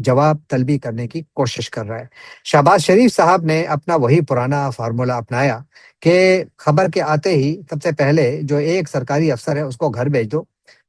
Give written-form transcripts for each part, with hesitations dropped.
جواب طلبی کرنے کی کوشش کر رہا ہے۔ شہباز شریف صاحب نے اپنا وہی پرانا فارمولا اپنایا کہ خبر کے آتے ہی سب سے پہلے جو ایک سرکاری افسر ہے اس کو گھر بھیج دو،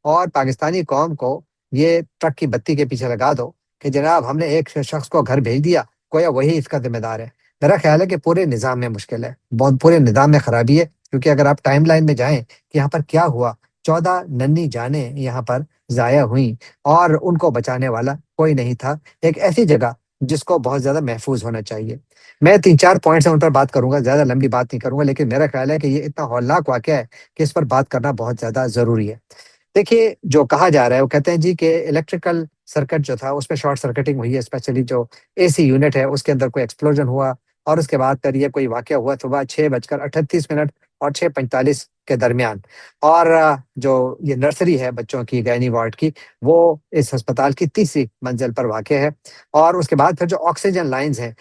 اور پاکستانی قوم کو یہ ٹرک کی بتی کے پیچھے لگا دو کہ جناب ہم نے ایک شخص کو گھر بھیج دیا، گویا وہی اس کا ذمہ دار ہے۔ میرا خیال ہے کہ پورے نظام میں مشکل ہے، بہت پورے نظام میں خرابی ہے، کیونکہ اگر آپ ٹائم لائن میں جائیں کہ یہاں پر کیا ہوا، 14 ننھی جانیں یہاں پر ضائع ہوئیں، اور ان کو بچانے والا کوئی نہیں تھا، ایک ایسی جگہ جس کو بہت زیادہ محفوظ ہونا چاہیے۔ میں 3 4 پوائنٹس ہیں ان پر بات کروں گا، زیادہ لمبی بات نہیں کروں گا، لیکن میرا خیال ہے کہ یہ اتنا ہولناک واقعہ ہے کہ اس پر بات کرنا بہت زیادہ ضروری ہے۔ دیکھیے جو کہا جا رہا ہے، وہ کہتے ہیں جی کہ الیکٹریکل سرکٹ جو تھا اس میں شارٹ سرکٹنگ ہوئی ہے، اسپیشلی جو اے سی یونٹ ہے اس کے اندر کوئی ایکسپلوژن ہوا، اور اس کے بعد پھر یہ کوئی واقعہ ہوا صبح 6:38 اور 6:45 کے درمیان۔ اور جو یہ نرسری ہے بچوں کی گینی وارڈ کی، وہ اس ہسپتال کی تیسری منزل پر واقع ہے۔ اور اس کے بعد پھر جو آکسیجن لائنز ہیں،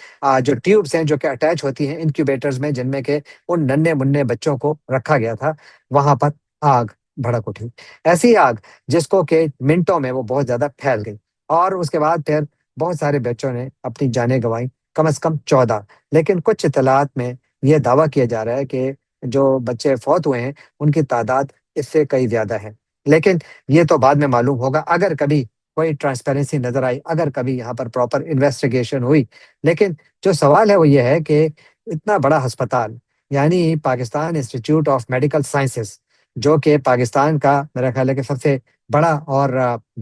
جو ٹیوبس ہیں جو کہ اٹیچ ہوتی ہیں انکیوبیٹرز میں، جن میں کہ ان ننھے منھے بچوں کو رکھا گیا تھا، وہاں پر آگ بھڑک اٹھی، ایسی آگ جس کو کہ منٹوں میں وہ بہت زیادہ پھیل گئی، اور اس کے بعد پھر بہت سارے بچوں نے اپنی جانیں گنوائیں، کم از کم 14۔ لیکن کچھ اطلاعات میں یہ دعویٰ کیا جا رہا ہے کہ جو بچے فوت ہوئے ہیں ان کی تعداد اس سے کئی زیادہ ہے، لیکن یہ تو بعد میں معلوم ہوگا اگر کبھی کوئی ٹرانسپیرنسی نظر آئی، اگر کبھی یہاں پر پراپر انویسٹیگیشن ہوئی۔ لیکن جو سوال ہے وہ یہ ہے کہ اتنا بڑا ہسپتال، یعنی Pakistan institute of medical sciences, جو کہ پاکستان کا میرا خیال ہے کہ سب سے بڑا اور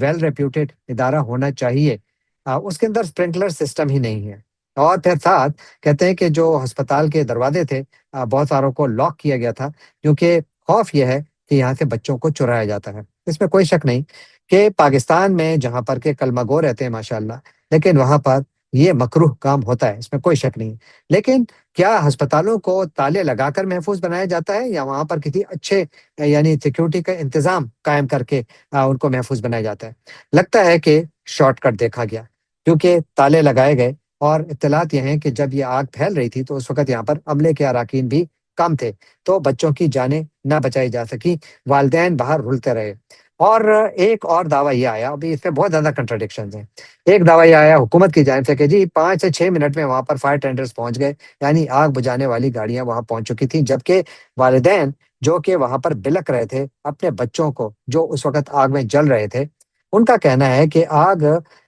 ویل ریپیوٹیڈ ادارہ ہونا چاہیے، اس کے اندر اسپرنکلر سسٹم ہی نہیں ہے۔ اور پھر ساتھ کہتے ہیں کہ جو ہسپتال کے دروازے تھے، بہت ساروں کو لاک کیا گیا تھا، کیونکہ خوف یہ ہے کہ یہاں سے بچوں کو چرایا جاتا ہے۔ اس میں کوئی شک نہیں کہ پاکستان میں جہاں پر کے کلمہ گو رہتے ہیں ماشاءاللہ، لیکن وہاں پر یہ مکروہ کام ہوتا ہے، اس میں کوئی شک نہیں۔ لیکن کیا ہسپتالوں کو تالے لگا کر محفوظ بنایا جاتا ہے، یا وہاں پر کسی اچھے یعنی سیکیورٹی کا انتظام قائم کر کے ان کو محفوظ بنایا جاتا ہے؟ لگتا ہے کہ شارٹ کٹ دیکھا گیا، کیونکہ تالے لگائے گئے، اور اطلاعات یہ ہیں کہ جب یہ آگ پھیل رہی تھی تو اس وقت یہاں پر عملے کے اراکین بھی کم تھے، تو بچوں کی جانیں نہ بچائی جا سکی، والدین باہر رلتے رہے۔ اور ایک اور دعویٰ یہ آیا، ابھی اس میں بہت زیادہ کنٹراڈکشنز ہیں۔ ایک دعویٰ یہ آیا حکومت کی جانب سے کہ جی 5 سے 6 منٹ میں وہاں پر فائر ٹینڈرز پہنچ گئے، یعنی آگ بجھانے والی گاڑیاں وہاں پہنچ چکی تھیں، جبکہ والدین جو کہ وہاں پر بلک رہے تھے اپنے بچوں کو جو اس وقت آگ میں جل رہے تھے، ان کا کہنا ہے کہ آگ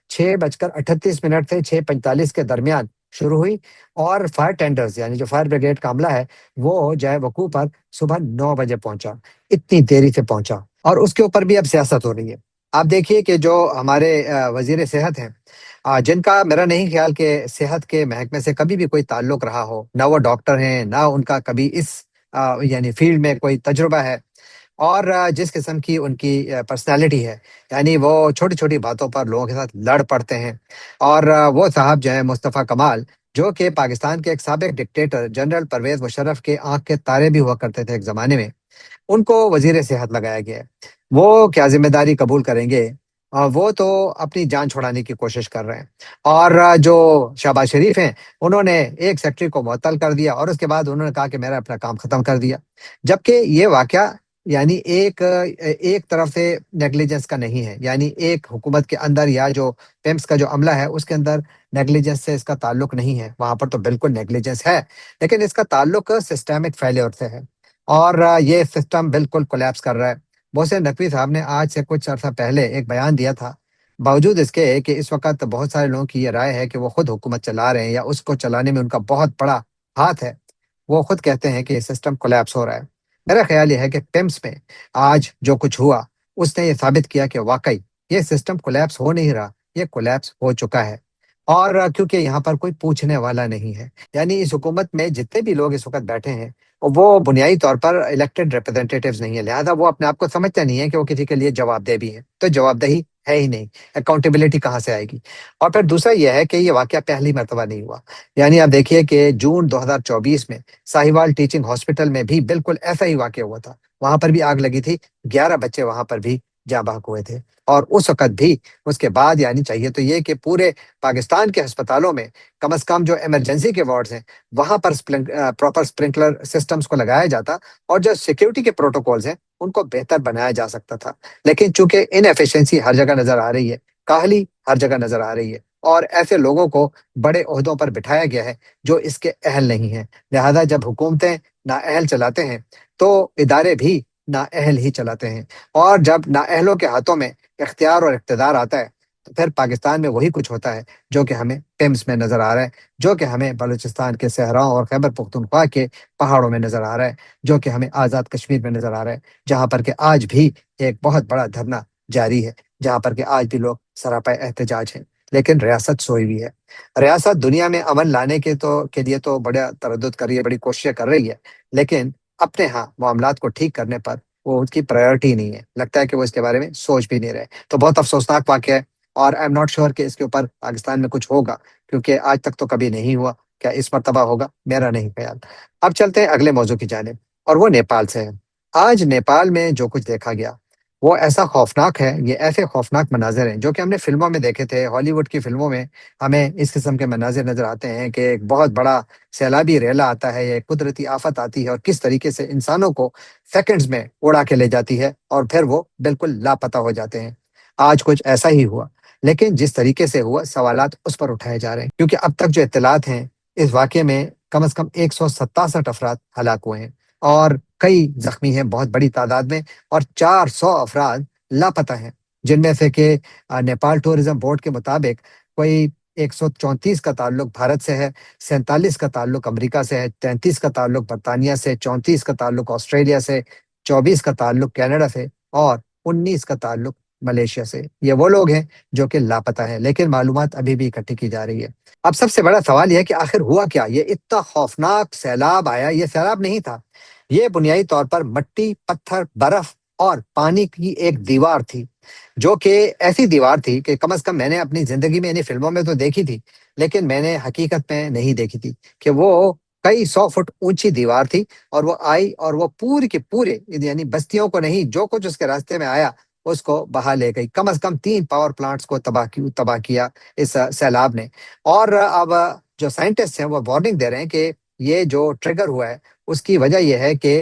6:38 سے 6:45 کے درمیان شروع ہوئی، اور فائر ٹینڈرز یعنی جو فائر بریگیڈ کا عملہ ہے وہ جائے وقوع پر صبح 9 بجے پہنچا، اتنی دیری سے پہنچا، اور اس کے اوپر بھی اب سیاست ہو رہی ہے۔ آپ دیکھیے کہ جو ہمارے وزیر صحت ہیں، جن کا میرا نہیں خیال کہ صحت کے محکمے سے کبھی بھی کوئی تعلق رہا ہو، نہ وہ ڈاکٹر ہیں، نہ ان کا کبھی اس یعنی فیلڈ میں کوئی تجربہ ہے، اور جس قسم کی ان کی پرسنالٹی ہے، یعنی وہ چھوٹی چھوٹی باتوں پر لوگوں کے ساتھ لڑ پڑتے ہیں۔ اور وہ صاحب جو ہے مصطفیٰ کمال، جو کہ پاکستان کے ایک سابق ڈکٹیٹر جنرل پرویز مشرف کے آنکھ کے تارے بھی ہوا کرتے تھے ایک زمانے میں، ان کو وزیر صحت لگایا گیا ہے۔ وہ کیا ذمہ داری قبول کریں گے؟ وہ تو اپنی جان چھڑانے کی کوشش کر رہے ہیں۔ اور جو شہباز شریف ہیں، انہوں نے ایک سیکٹری کو معطل کر دیا، اور اس کے بعد انہوں نے کہا کہ میرا اپنا کام ختم کر دیا، جبکہ یہ واقعہ یعنی ایک طرف سے نیگلیجنس کا نہیں ہے، یعنی ایک حکومت کے اندر یا جو پیمس کا جو عملہ ہے اس کے اندر نیگلیجنس سے اس کا تعلق نہیں ہے، وہاں پر تو بالکل نیگلیجنس ہے، لیکن اس کا تعلق سسٹمک فیلیور سے ہے، اور یہ سسٹم بالکل کولیپس کر رہا ہے۔ محسن نقوی صاحب نے آج سے کچھ عرصہ پہلے ایک بیان دیا تھا، باوجود اس کے کہ اس وقت بہت سارے لوگوں کی یہ رائے ہے کہ وہ خود حکومت چلا رہے ہیں یا اس کو چلانے میں ان کا بہت بڑا ہاتھ ہے، وہ خود کہتے ہیں کہ یہ سسٹم کولیپس ہو رہا ہے۔ میرا خیال یہ ہے کہ پیمس میں آج جو کچھ ہوا، اس نے یہ ثابت کیا کہ واقعی یہ سسٹم کولیپس ہو نہیں رہا، یہ کولیپس ہو چکا ہے۔ اور کیونکہ یہاں پر کوئی پوچھنے والا نہیں ہے، یعنی اس حکومت میں جتنے بھی لوگ اس وقت بیٹھے ہیں وہ بنیادی طور پر الیکٹڈ ریپرزینٹیٹیوز نہیں ہے، لہذا وہ اپنے آپ کو سمجھتے نہیں ہے کہ وہ کسی کے لیے جواب دہ بھی ہیں، تو جواب دہی ہے ہی نہیں، اکاؤنٹیبلٹی کہاں سے آئے گی؟ اور پھر دوسرا یہ ہے کہ یہ واقعہ پہلی مرتبہ نہیں ہوا، یعنی آپ دیکھیے کہ جون 2024 میں ساہیوال ٹیچنگ ہاسپٹل میں بھی بالکل ایسا ہی واقعہ ہوا تھا، وہاں پر بھی آگ لگی تھی، 11 بچے وہاں پر بھی جاں بحق ہوئے تھے، اور اس وقت بھی اس کے بعد یعنی چاہیے تو یہ کہ پورے پاکستان کے ہسپتالوں میں کم از کم جو ایمرجنسی کے وارڈز ہیں وہاں پر پراپر اسپرنکلر سسٹمز کو لگایا جاتا، اور جو سیکیورٹی کے پروٹوکولز ہیں ان کو بہتر بنایا جا سکتا تھا، لیکن چونکہ ان ایفیشنسی ہر جگہ نظر آ رہی ہے، کاہلی ہر جگہ نظر آ رہی ہے، اور ایسے لوگوں کو بڑے عہدوں پر بٹھایا گیا ہے جو اس کے اہل نہیں ہیں۔ لہذا جب حکومتیں نااہل چلاتے ہیں تو ادارے بھی نااہل ہی چلاتے ہیں، اور جب نااہلوں کے ہاتھوں میں اختیار اور اقتدار آتا ہے تو پھر پاکستان میں وہی کچھ ہوتا ہے جو کہ ہمیں ٹیمز میں نظر آ رہا ہے، جو کہ ہمیں بلوچستان کے صحراؤں اور خیبر پختونخوا کے پہاڑوں میں نظر آ رہا ہے، جو کہ ہمیں آزاد کشمیر میں نظر آ رہا ہے، جہاں پر کہ آج بھی ایک بہت بڑا دھرنا جاری ہے، جہاں پر کہ آج بھی لوگ سراپا احتجاج ہیں، لیکن ریاست سوئی ہوئی ہے۔ ریاست دنیا میں امن لانے کے لیے تو بڑا تردد کر رہی ہے، بڑی کوششیں کر رہی ہے، لیکن اپنے ہاں معاملات کو ٹھیک کرنے پر وہ اس کی پرائیورٹی نہیں ہے، لگتا ہے کہ وہ اس کے بارے میں سوچ بھی نہیں رہے، تو بہت افسوسناک واقعہ ہے۔ اور آئی ایم ناٹ شیور کہ اس کے اوپر پاکستان میں کچھ ہوگا، کیونکہ آج تک تو کبھی نہیں ہوا۔ کیا اس مرتبہ ہوگا؟ میرا نہیں خیال۔ اب چلتے ہیں اگلے موضوع کی جانب، اور وہ نیپال سے ہے۔ آج نیپال میں جو کچھ دیکھا گیا وہ ایسا خوفناک ہے، یہ ایسے خوفناک مناظر ہیں جو کہ ہم نے فلموں میں دیکھے تھے، ہالی ووڈ کی فلموں میں ہمیں اس قسم کے مناظر نظر آتے ہیں کہ ایک بہت بڑا سیلابی ریلا آتا ہے، ایک قدرتی آفت آتی ہے، اور کس طریقے سے انسانوں کو سیکنڈز میں اڑا کے لے جاتی ہے، اور پھر وہ بالکل لاپتہ ہو جاتے ہیں۔ آج کچھ ایسا ہی ہوا، لیکن جس طریقے سے ہوا سوالات اس پر اٹھائے جا رہے ہیں، کیونکہ اب تک جو اطلاعات ہیں اس واقعے میں کم از کم 167 افراد ہلاک ہوئے ہیں، اور کئی زخمی ہیں بہت بڑی تعداد میں، اور 400 افراد لاپتہ ہیں، جن میں سے کہ نیپال ٹورزم بورڈ کے مطابق کوئی 134 کا تعلق بھارت سے ہے، 47 کا تعلق امریکہ سے ہے، 33 کا تعلق برطانیہ سے، 34 کا تعلق آسٹریلیا سے، 24 کا تعلق کینیڈا سے، اور 19 کا تعلق ملیشیا سے۔ یہ وہ لوگ ہیں جو کہ لاپتہ ہیں، لیکن معلومات ابھی بھی اکٹھی کی جا رہی ہے۔ اب سب سے بڑا سوال یہ ہے کہ آخر ہوا کیا؟ یہ اتنا خوفناک سیلاب آیا، یہ سیلاب نہیں تھا، یہ بنیادی طور پر مٹی، پتھر، برف اور پانی کی ایک دیوار تھی، جو کہ ایسی دیوار تھی کہ کم از کم میں نے اپنی زندگی میں انہیں فلموں میں تو دیکھی تھی، لیکن میں نے حقیقت میں نہیں دیکھی تھی، کہ وہ کئی 100 فٹ اونچی دیوار تھی، اور وہ آئی اور وہ پوری کے پورے، یعنی بستیوں کو نہیں، جو کچھ اس کے راستے میں آیا اس کو بہا لے گئی۔ کم از کم 3 پاور پلانٹس کو تباہ کیا اس سیلاب نے۔ اور اب جو سائنٹسٹ ہیں وہ وارننگ دے رہے ہیں کہ یہ جو ٹریگر ہوا ہے اس کی وجہ یہ ہے کہ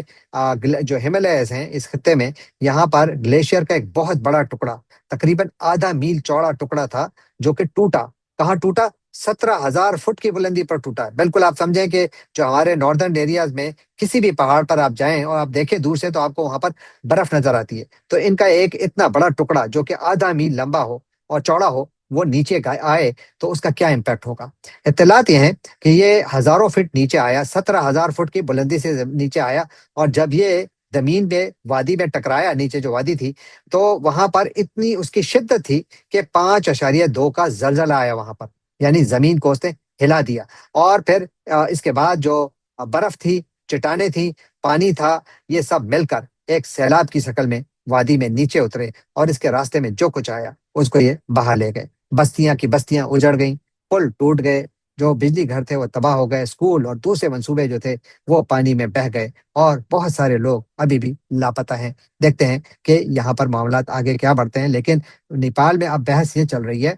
جو ہمالیاز ہیں اس خطے میں، یہاں پر گلیشیئر کا ایک بہت بڑا ٹکڑا، تقریباً آدھا میل چوڑا ٹکڑا تھا، جو کہ ٹوٹا۔ کہاں ٹوٹا؟ 17,000 فٹ کی بلندی پر ٹوٹا ہے۔ بالکل آپ سمجھیں کہ جو ہمارے ناردرن ایریاز میں کسی بھی پہاڑ پر آپ جائیں اور آپ دیکھیں دور سے تو آپ کو وہاں پر برف نظر آتی ہے، تو ان کا ایک اتنا بڑا ٹکڑا جو کہ آدھا میل لمبا ہو اور چوڑا ہو، وہ نیچے آئے تو اس کا کیا امپیکٹ ہوگا؟ اطلاعات یہ ہیں کہ یہ ہزاروں فٹ نیچے آیا، 17,000 فٹ کی بلندی سے نیچے آیا، اور جب یہ زمین میں وادی میں ٹکرایا، نیچے جو وادی تھی، تو وہاں پر اتنی اس کی شدت تھی کہ 5.2 کا زلزلہ آیا وہاں پر، یعنی زمین کو اس نے ہلا دیا۔ اور پھر اس کے بعد جو برف تھی، چٹانیں تھیں، پانی تھا، یہ سب مل کر ایک سیلاب کی شکل میں وادی میں نیچے اترے، اور اس کے راستے میں جو کچھ آیا اس کو یہ بہا لے گئے۔ بستیاں کی بستیاں اجڑ گئیں، پل ٹوٹ گئے، جو بجلی گھر تھے وہ تباہ ہو گئے، اسکول اور دوسرے منصوبے جو تھے وہ پانی میں بہہ گئے، اور بہت سارے لوگ ابھی بھی لاپتہ ہیں۔ دیکھتے ہیں کہ یہاں پر معاملات آگے کیا بڑھتے ہیں، لیکن نیپال میں اب بحث یہ چل رہی ہے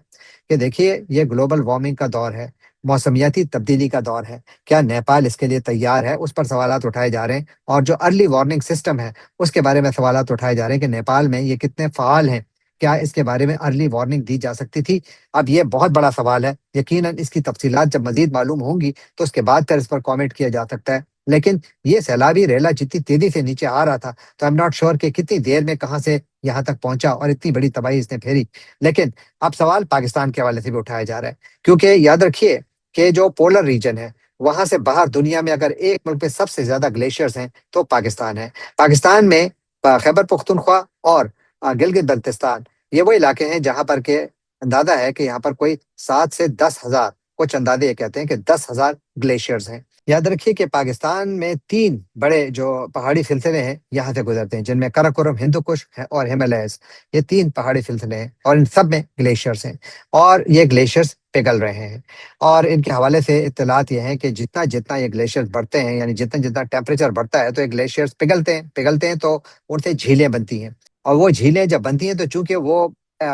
کہ دیکھیے یہ گلوبل وارمنگ کا دور ہے، موسمیاتی تبدیلی کا دور ہے، کیا نیپال اس کے لیے تیار ہے؟ اس پر سوالات اٹھائے جا رہے ہیں، اور جو ارلی وارننگ سسٹم ہے اس کے بارے میں سوالات اٹھائے جا رہے ہیں کہ نیپال میں یہ کتنے فعال ہیں، کیا اس کے بارے میں ارلی وارننگ دی جا سکتی تھی؟ اب یہ بہت بڑا سوال ہے، یقیناً اس کی تفصیلات جب مزید معلوم ہوں گی تو اس کے بعد پھر اس پر کامنٹ کیا جا سکتا ہے، لیکن یہ سیلابی ریلا جتنی تیزی سے نیچے آ رہا تھا تو ایم ناٹ شور کہ کتنی دیر میں کہاں سے یہاں تک پہنچا اور اتنی بڑی تباہی اس نے پھیری۔ لیکن اب سوال پاکستان کے حوالے سے بھی اٹھایا جا رہا ہے، کیونکہ یاد رکھیے کہ جو پولر ریجن ہے وہاں سے باہر دنیا میں اگر ایک ملک پہ سب سے زیادہ گلیشیئرز ہیں تو پاکستان ہے۔ پاکستان میں خیبر پختونخوا اور گلگت بلتستان، یہ وہ علاقے ہیں جہاں پر کہ اندازہ ہے کہ یہاں پر کوئی 7 سے 10 ہزار، کچھ اندازے یہ کہتے ہیں کہ 10 ہزار گلیشیئرز ہیں۔ یاد رکھیے کہ پاکستان میں 3 بڑے جو پہاڑی سلسلے ہیں یہاں سے گزرتے ہیں، جن میں کراکورم، ہندو کش اور ہمالیاز، یہ 3 پہاڑی سلسلے ہیں، اور ان سب میں گلیشیئرز ہیں، اور یہ گلیشیئرز پگھل رہے ہیں۔ اور ان کے حوالے سے اطلاعات یہ ہیں کہ جتنا جتنا یہ گلیشیئرز بڑھتے ہیں، یعنی جتنا جتنا ٹیمپریچر بڑھتا ہے تو یہ گلیشیئرز پگھلتے ہیں تو ان سے جھیلیں بنتی ہیں، اور وہ جھیلیں جب بنتی ہیں تو چونکہ وہ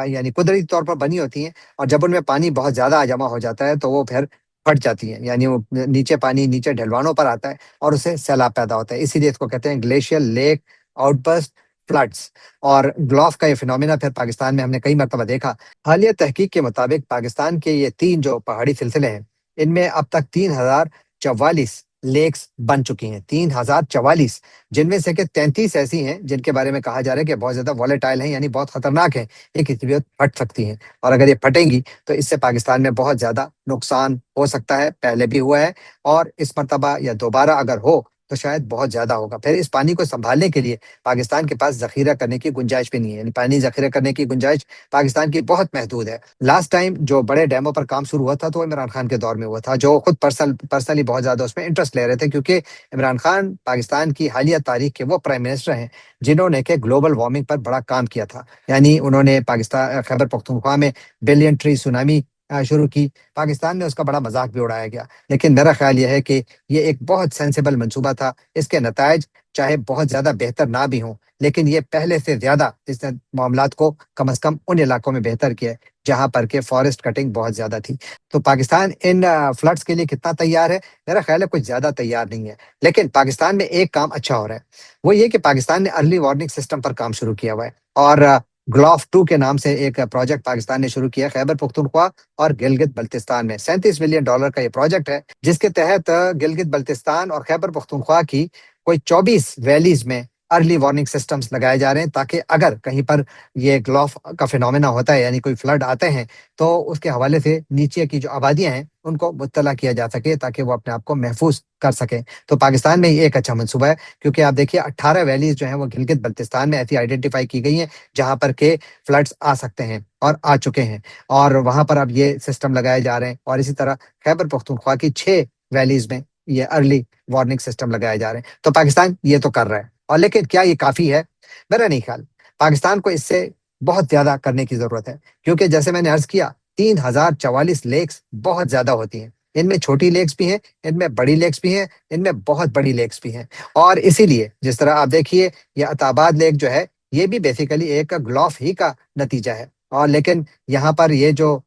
یعنی قدرتی طور پر بنی ہوتی ہیں، اور جب ان میں پانی بہت زیادہ جمع ہو جاتا ہے تو وہ پھر پھٹ جاتی ہیں، یعنی وہ نیچے پانی نیچے ڈھلوانوں پر آتا ہے اور اسے سیلاب پیدا ہوتا ہے۔ اسی لیے اس کو کہتے ہیں گلیشیل لیک آؤٹ برسٹ فلڈس اور گلوف کا یہ فنومینا پھر پاکستان میں ہم نے کئی مرتبہ دیکھا۔ حالیہ تحقیق کے مطابق پاکستان کے یہ تین جو پہاڑی سلسلے ہیں، ان میں اب تک 3044 لیکس بن چکی ہیں، 3044، جن میں سے کہ 33 ایسی ہیں جن کے بارے میں کہا جا رہا ہے کہ بہت زیادہ والیٹائل ہیں، یعنی بہت خطرناک ہیں، یہ کسی بھی وقت پھٹ سکتی ہیں، اور اگر یہ پھٹیں گی تو اس سے پاکستان میں بہت زیادہ نقصان ہو سکتا ہے، پہلے بھی ہوا ہے، اور اس مرتبہ یا دوبارہ اگر ہو تو شاید بہت زیادہ ہوگا۔ پھر اس پانی کو سنبھالنے کے لیے پاکستان کے پاس ذخیرہ کرنے کی گنجائش بھی نہیں ہے، یعنی پانی ذخیرہ کرنے کی گنجائش پاکستان کی بہت محدود ہے۔ لاسٹ ٹائم جو بڑے ڈیموں پر کام شروع ہوا تھا تو عمران خان کے دور میں ہوا تھا، جو خود پرسنلی بہت زیادہ اس میں انٹرسٹ لے رہے تھے، کیونکہ عمران خان پاکستان کی حالیہ تاریخ کے وہ پرائم منسٹر ہیں جنہوں نے کہ گلوبل وارمنگ پر بڑا کام کیا تھا، یعنی انہوں نے پاکستان خیبر پختونخوا میں بلین ٹری سونامی شروع کی، پاکستان میں اس کا بڑا مذاق بھی اڑایا گیا، لیکن میرا خیال یہ ہے کہ یہ ایک بہت سینسیبل منصوبہ تھا۔ اس کے نتائج چاہے بہت زیادہ بہتر نہ بھی ہوں، لیکن یہ پہلے سے زیادہ اس نے معاملات کو کم از کم ان علاقوں میں بہتر کیا ہے جہاں پر کہ فارسٹ کٹنگ بہت زیادہ تھی۔ تو پاکستان ان فلڈس کے لیے کتنا تیار ہے؟ میرا خیال ہے کچھ زیادہ تیار نہیں ہے، لیکن پاکستان میں ایک کام اچھا ہو رہا ہے، وہ یہ کہ پاکستان نے ارلی وارننگ سسٹم پر کام شروع کیا ہوا ہے، اور گلوف 2 کے نام سے ایک پروجیکٹ پاکستان نے شروع کیا خیبر پختونخوا اور گلگت بلتستان میں۔ $37 ملین کا یہ پروجیکٹ ہے، جس کے تحت گلگت بلتستان اور خیبر پختونخوا کی کوئی 24 ویلیز میں ارلی وارننگ سسٹمز لگائے جا رہے ہیں، تاکہ اگر کہیں پر یہ گلوف کا فینومینا ہوتا ہے، یعنی کوئی فلڈ آتے ہیں، تو اس کے حوالے سے نیچے کی جو آبادیاں ہیں ان کو مطلع کیا جا سکے، تاکہ وہ اپنے آپ کو محفوظ کر سکیں۔ تو پاکستان میں یہ ایک اچھا منصوبہ ہے، کیونکہ آپ دیکھیے 18 ویلیز جو ہیں وہ گلگت بلتستان میں ایسی آئیڈینٹیفائی کی گئی ہیں جہاں پر کہ فلڈس آ سکتے ہیں اور آ چکے ہیں، اور وہاں پر اب یہ سسٹم لگائے جا رہے ہیں، اور اسی طرح خیبر پختونخوا کی 6 ویلیز میں یہ ارلی وارننگ سسٹم لگائے جا رہے ہیں۔ تو پاکستان یہ تو کر رہا ہے، اور لیکن کیا یہ کافی ہے؟ میرا نہیں خیال۔ پاکستان کو اس سے بہت زیادہ کرنے کی ضرورت ہے، کیونکہ جیسے میں نے عرض کیا 3044 لیکس بہت زیادہ ہوتی ہیں، ان میں چھوٹی لیکس بھی ہیں، ان میں بڑی لیکس بھی ہیں، ان میں بہت بڑی لیکس بھی ہیں، اور اسی لیے جس طرح آپ دیکھیے یہ عطاباد لیک جو ہے یہ بھی بیسیکلی ایک گلوف ہی کا نتیجہ ہے، اور لیکن یہاں پر یہ جو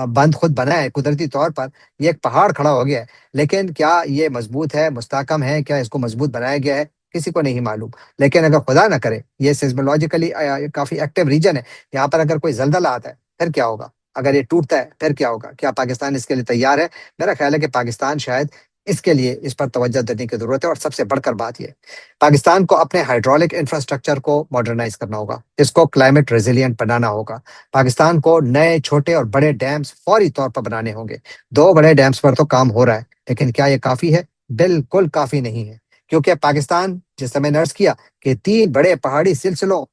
بند خود بنا ہے قدرتی طور پر، یہ ایک پہاڑ کھڑا ہو گیا ہے، لیکن کیا یہ مضبوط ہے، مستحکم ہے، کیا اس کو مضبوط بنایا گیا ہے؟ کسی کو نہیں معلوم۔ لیکن اگر خدا نہ کرے یہ سیزمولوجیکلی کافی ایکٹیو ریجن ہے، یہاں پر اگر کوئی زلزلہ آتا ہے پھر کیا ہوگا؟ اگر یہ ٹوٹتا ہے پھر کیا ہوگا؟ کیا پاکستان اس کے لیے تیار ہے؟ میرا خیال ہے کہ پاکستان شاید اس کے لیے اس پر توجہ دینے کی ضرورت ہے، اور سب سے بڑھ کر بات یہ پاکستان کو اپنے ہائیڈرولک انفراسٹرکچر کو ماڈرنائز کرنا ہوگا، اس کو کلائمیٹ ریزیلینٹ بنانا ہوگا، پاکستان کو نئے چھوٹے اور بڑے ڈیمز فوری طور پر بنانے ہوں گے۔ 2 بڑے ڈیمز پر تو کام ہو رہا ہے، لیکن کیا یہ کافی ہے؟ بالکل کافی نہیں ہے، کیونکہ پاکستان جس میں نے عرض کیا کہ 3 بڑے پہاڑی سلسلوں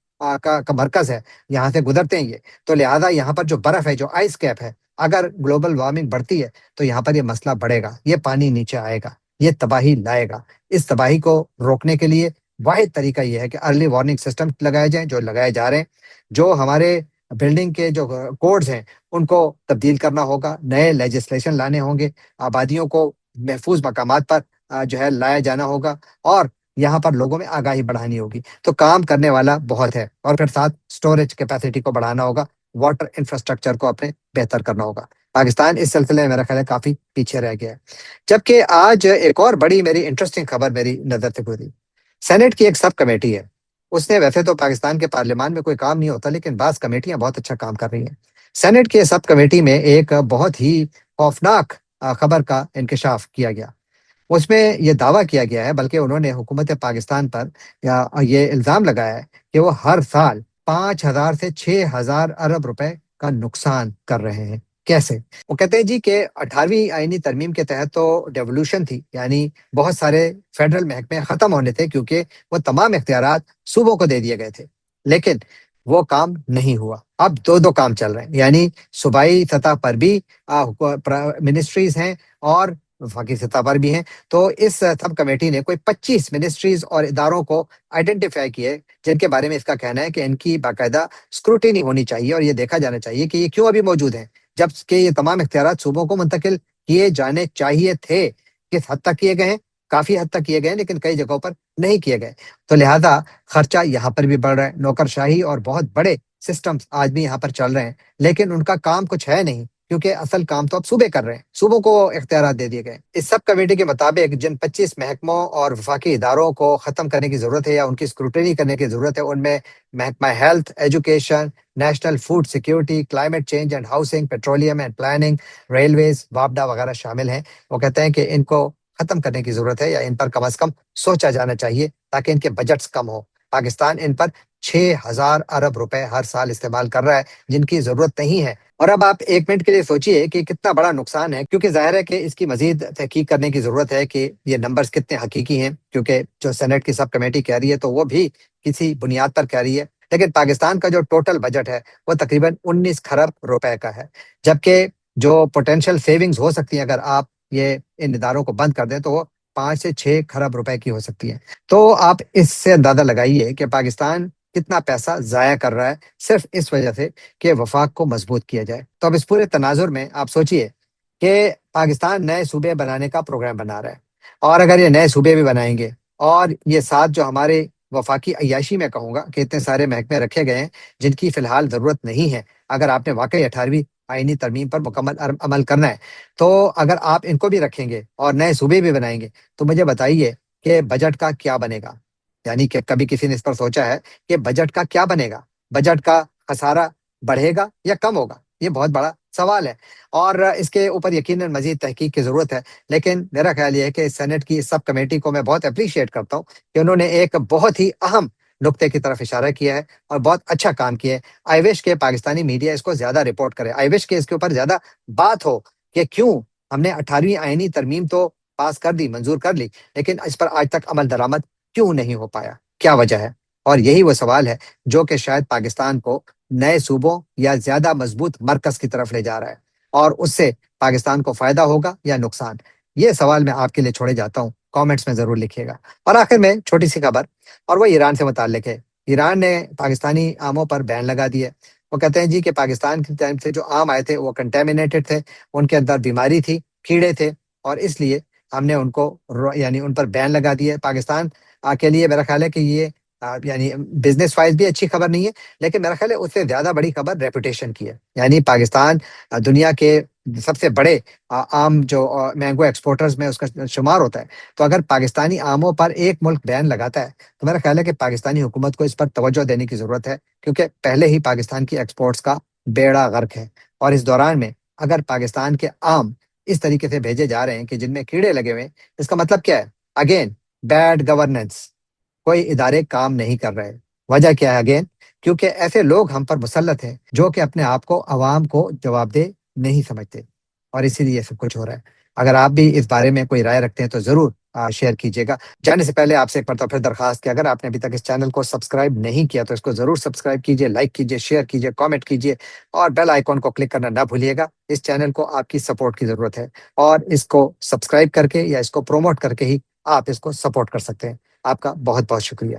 کا مرکز ہے، یہاں سے گزرتے ہیں یہ، تو لہٰذا یہاں پر جو برف ہے، جو آئس کیپ ہے، اگر گلوبل وارمنگ بڑھتی ہے تو یہاں پر یہ مسئلہ بڑھے گا، یہ پانی نیچے آئے گا، یہ تباہی لائے گا۔ اس تباہی کو روکنے کے لیے واحد طریقہ یہ ہے کہ ارلی وارننگ سسٹم لگائے جائیں، جو لگائے جا رہے ہیں، جو ہمارے بلڈنگ کے جو کوڈز ہیں ان کو تبدیل کرنا ہوگا، نئے لیجسلیشن لانے ہوں گے، آبادیوں کو محفوظ مقامات پر جو ہے لایا جانا ہوگا، اور یہاں پر لوگوں میں آگاہی بڑھانی ہوگی۔ تو کام کرنے والا بہت ہے، اور پھر ساتھ سٹوریج کیپیسٹی کو بڑھانا ہوگا، واٹر انفراسٹرکچر کو اپنے بہتر کرنا ہوگا۔ پاکستان اس سلسلے میں میرا خیال ہے کافی پیچھے رہ گیا ہے۔ جبکہ آج ایک اور بڑی میری انٹرسٹنگ خبر میری نظر سے گزری، سینٹ کی ایک سب کمیٹی ہے، اس نے ویسے تو پاکستان کے پارلیمان میں کوئی کام نہیں ہوتا، لیکن بعض کمیٹیاں بہت اچھا کام کر رہی ہیں۔ سینٹ کی سب کمیٹی میں ایک بہت ہی خوفناک خبر کا انکشاف کیا گیا، اس میں یہ دعویٰ کیا گیا ہے، بلکہ انہوں نے حکومت پاکستان پر یہ الزام لگایا ہے کہ وہ ہر سال 5,000 سے 6,000 ارب روپے کا نقصان کر رہے ہیں۔ کیسے؟ وہ کہتے ہیں جی کہ 18ویں آئینی ترمیم کے تحت تو ڈیولوشن تھی، یعنی بہت سارے فیڈرل محکمے ختم ہونے تھے، کیونکہ وہ تمام اختیارات صوبوں کو دے دیے گئے تھے، لیکن وہ کام نہیں ہوا۔ اب 2 کام چل رہے ہیں، یعنی صوبائی سطح پر بھی منسٹریز ہیں اور وفاقی سطح پر بھی ہیں۔ تو اس سب کمیٹی نے کوئی 25 منسٹریز اور اداروں کو آئیڈینٹیفائی کیے، جن کے بارے میں اس کا کہنا ہے کہ ان کی باقاعدہ اسکروٹینی ہونی چاہیے، اور یہ دیکھا جانا چاہیے کہ یہ کیوں ابھی موجود ہیں، جب کہ یہ تمام اختیارات صوبوں کو منتقل کیے جانے چاہیے تھے۔ کس حد تک کیے گئے ہیں؟ کافی حد تک کیے گئے ہیں، لیکن کئی جگہوں پر نہیں کیے گئے، تو لہٰذا خرچہ یہاں پر بھی بڑھ رہا ہے، نوکر شاہی اور بہت بڑے سسٹمز آج بھی یہاں پر چل رہے ہیں، لیکن ان کا کام کچھ ہے نہیں۔ کیونکہ اصل کام تو اب صوبے کر رہے ہیں، صوبوں کو اختیارات دے دیے گئے۔ اس سب کمیٹی کے مطابق جن 25 محکموں اور وفاقی اداروں کو ختم کرنے کی ضرورت ہے یا ان کی اسکروٹنی کرنے کی ضرورت ہے، ان میں محکمہ health, education, national food security, climate change and housing, petroleum and planning, railways, وابڈا وغیرہ شامل ہیں۔ وہ کہتے ہیں کہ ان کو ختم کرنے کی ضرورت ہے یا ان پر کم از کم سوچا جانا چاہیے تاکہ ان کے بجٹس کم ہو۔ پاکستان ان پر 6,000 ارب روپے ہر سال استعمال کر رہا ہے جن کی ضرورت نہیں ہے۔ اور اب آپ ایک منٹ کے لیے سوچئے کہ کتنا بڑا نقصان ہے، کیونکہ ظاہر ہے کہ اس کی مزید تحقیق کرنے کی ضرورت ہے کہ یہ نمبرز کتنے حقیقی ہیں، کیونکہ جو سینٹ کی سب کمیٹی کہہ رہی ہے تو وہ بھی کسی بنیاد پر کہہ رہی ہے، لیکن پاکستان کا جو ٹوٹل بجٹ ہے وہ تقریباً 19 کھرب روپے کا ہے، جبکہ جو پوٹینشیل سیونگز ہو سکتی ہیں اگر آپ یہ ان اداروں کو بند کر دیں تو وہ 5 سے 6 کھرب روپے کی ہو سکتی ہیں۔ تو آپ اس سے اندازہ لگائیے کہ پاکستان کتنا پیسہ ضائع کر رہا ہے صرف اس وجہ سے کہ وفاق کو مضبوط کیا جائے۔ تو اب اس پورے تناظر میں آپ سوچئے کہ پاکستان نئے صوبے بنانے کا پروگرام بنا رہا ہے، اور اگر یہ نئے صوبے بھی بنائیں گے اور یہ ساتھ جو ہمارے وفاقی عیاشی میں کہوں گا کہ اتنے سارے محکمے رکھے گئے ہیں جن کی فی الحال ضرورت نہیں ہے، اگر آپ نے واقعی 18ویں آئینی ترمیم پر مکمل عمل کرنا ہے تو اگر آپ ان کو بھی رکھیں گے اور نئے صوبے بھی بنائیں گے تو مجھے بتائیے کہ بجٹ کا کیا بنے گا؟ یعنی کہ کبھی کسی نے اس پر سوچا ہے کہ بجٹ کا کیا بنے گا؟ بجٹ کا خسارہ بڑھے گا یا کم ہوگا؟ یہ بہت بڑا سوال ہے، اور اس کے اوپر یقیناً مزید تحقیق کی ضرورت ہے۔ لیکن میرا خیال یہ ہے کہ سینٹ کی سب کمیٹی کو میں بہت اپریشیٹ کرتا ہوں کہ انہوں نے ایک بہت ہی اہم نقطے کی طرف اشارہ کیا ہے اور بہت اچھا کام کیا ہے۔ آئی وش کہ پاکستانی میڈیا اس کو زیادہ رپورٹ کرے، آئی وش کہ اس کے اوپر زیادہ بات ہو کہ کیوں ہم نے 18ویں آئینی ترمیم تو پاس کر دی، منظور کر لی، لیکن اس پر آج تک عمل درآمد کیوں نہیں ہو پایا؟ کیا وجہ ہے؟ اور یہی وہ سوال ہے جو کہ شاید پاکستان کو نئے صوبوں یا زیادہ مضبوط مرکز کی طرف لے جا رہا ہے، اور اس سے پاکستان کو فائدہ ہوگا یا نقصان؟ یہ سوال میں آپ کے لیے چھوڑے جاتا ہوں، کامنٹس میں ضرور لکھیے گا۔ اور آخر میں چھوٹی سی خبر، اور وہ ایران سے متعلق ہے۔ ایران نے پاکستانی آموں پر بین لگا دیا ہے۔ وہ کہتے ہیں جی کہ پاکستان کی ٹائم سے جو آم آئے تھے وہ کنٹامینیٹڈ تھے، ان کے اندر بیماری تھی، کیڑے تھے، اور اس لیے ہم نے ان کو یعنی ان پر بین لگا دیا ہے۔ پاکستان کے لیے میرا خیال ہے کہ یہ یعنی بزنس وائز بھی اچھی خبر نہیں ہے، لیکن میرا خیال ہے اس سے زیادہ بڑی خبر ریپوٹیشن کی ہے۔ یعنی پاکستان دنیا کے سب سے بڑے آم جو مینگو ایکسپورٹرز میں اس کا شمار ہوتا ہے، تو اگر پاکستانی آموں پر ایک ملک بین لگاتا ہے تو میرا خیال ہے کہ پاکستانی حکومت کو اس پر توجہ دینے کی ضرورت ہے، کیونکہ پہلے ہی پاکستان کی ایکسپورٹس کا بیڑا غرق ہے، اور اس دوران میں اگر پاکستان کے آم اس طریقے سے بھیجے جا رہے ہیں کہ جن میں کیڑے لگے ہوئے ہیں، اس کا مطلب کیا ہے؟ اگین بیڈ گورننس، کوئی ادارے کام نہیں کر رہے۔ وجہ کیا ہے؟ اگین کیونکہ ایسے لوگ ہم پر مسلط ہیں جو کہ اپنے آپ کو عوام کو جواب دہ نہیں سمجھتے، اور اسی لیے سب کچھ ہو رہا ہے۔ اگر آپ بھی اس بارے میں کوئی رائے رکھتے ہیں تو ضرور شیئر کیجیے گا۔ جانے سے پہلے آپ سے ایک مرتبہ پھر درخواست کہ اگر آپ نے ابھی تک اس چینل کو سبسکرائب نہیں کیا تو اس کو ضرور سبسکرائب کیجیے، لائک کیجیے، شیئر کیجیے، کامنٹ کیجیے، اور بیل آئیکن کو کلک کرنا نہ بھولیے گا۔ اس چینل کو آپ کی سپورٹ کی ضرورت ہے، اور اس کو سبسکرائب کر کے یا اس کو پروموٹ کر کے ہی آپ اس کو سپورٹ کر سکتے ہیں۔ آپ کا بہت بہت شکریہ۔